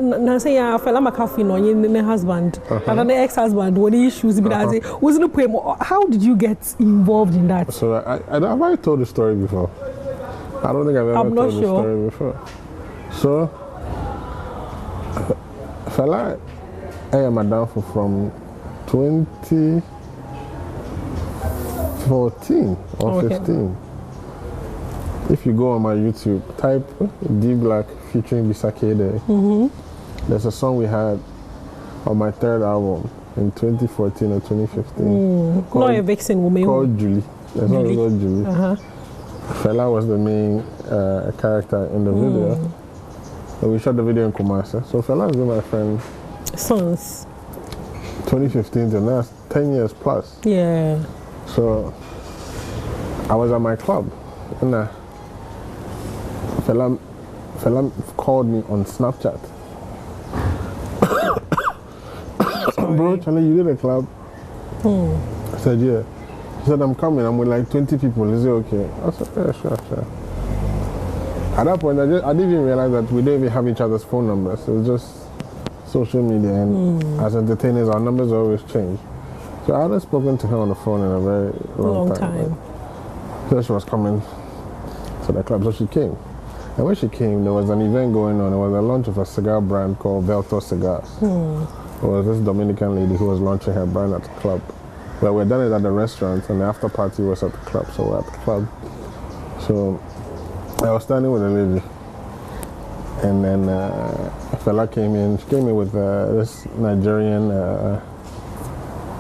na say Fella Makafui no your husband and an ex-husband what issues be that wasn't a poem. How did you get involved in that? So have I told the story before? I don't think I've ever told the story before. So Fella I am a downfall from 2014 or 15. If you go on my YouTube, type D Black featuring Bisake there. There's a song we had on my third album in 2014 or 2015. Called, no, Vixen woman. Called Julie. There's one called Julie. Fella was the main character in the video. And we shot the video in Kumasi. So Fella has been my friend since 2015 to now, 10 years plus. Yeah. So I was at my club and Fella called me on Snapchat. Bro, Charlie, you did a club? I said, yeah. He said, I'm coming. I'm with like 20 people. Is it okay? I said, yeah, sure. At that point, I didn't even realize that we didn't even have each other's phone numbers. It was just social media, and as entertainers, our numbers always change. So I hadn't spoken to her on the phone in a very long time. So she was coming to the club, so she came. And when she came, there was an event going on. It was a launch of a cigar brand called Velto Cigars. It was this Dominican lady who was launching her brand at the club. Well, we had done it at the restaurant, and the after party was at the club, so we're at the club. So I was standing with a lady, and then a fella came in. She came in with this Nigerian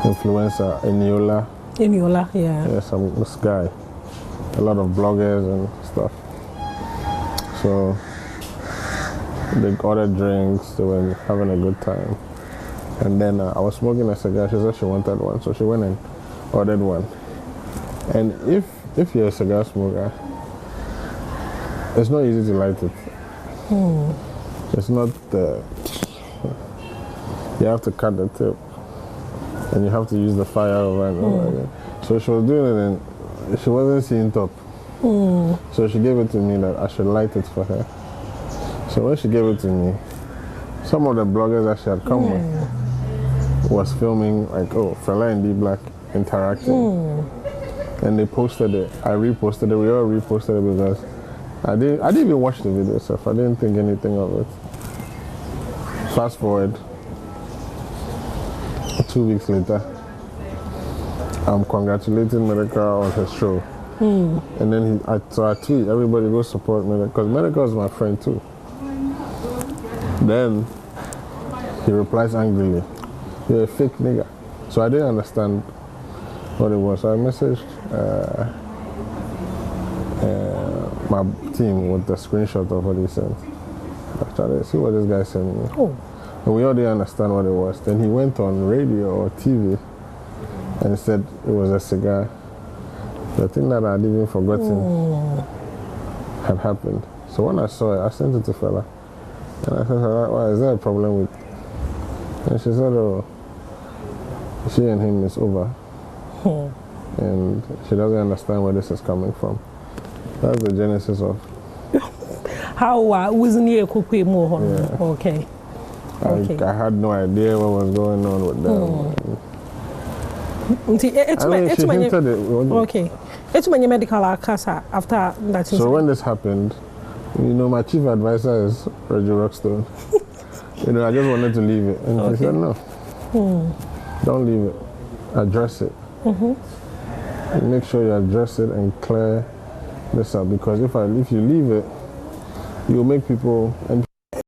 influencer, Eniola. Eniola, yeah. Yeah, this guy. A lot of bloggers and stuff. So they ordered drinks, they were having a good time. And then I was smoking a cigar. She said she wanted one, so she went and ordered one. And if you're a cigar smoker, it's not easy to light it. It's not you have to cut the tip, and you have to use the fire over and over again. So she was doing it, and she wasn't seeing top. So she gave it to me that I should light it for her. So when she gave it to me, some of the bloggers that she had come with was filming like, oh, Fella and D Black interacting. And they posted it. I reposted it. We all reposted it because I didn't even watch the video itself. I didn't think anything of it. Fast forward 2 weeks later, I'm congratulating Medikal on his show. And then so I tweet, everybody go support Medikal, because Medikal is my friend too. Then he replies angrily, "You're a fake nigga." So I didn't understand what it was. So I messaged my team with the screenshot of what he sent. I tried to see what this guy sent me. And we all didn't understand what it was. Then he went on radio or TV and said it was a cigar. The thing that I'd even forgotten had happened. So when I saw it, I sent it to Fella. And I said, "Why is there a problem with?" And she said, "Oh, she and him is over." And she doesn't understand where this is coming from. That's the genesis of how wasn't here cooking more? Okay. I had no idea what was going on with them. It's my medical casa after that. So when this happened, my chief advisor is Reggie Rockstone. I just wanted to leave it. And he said, no, don't leave it. Address it. Make sure you address it and clear this up. Because if you leave it, you'll make people...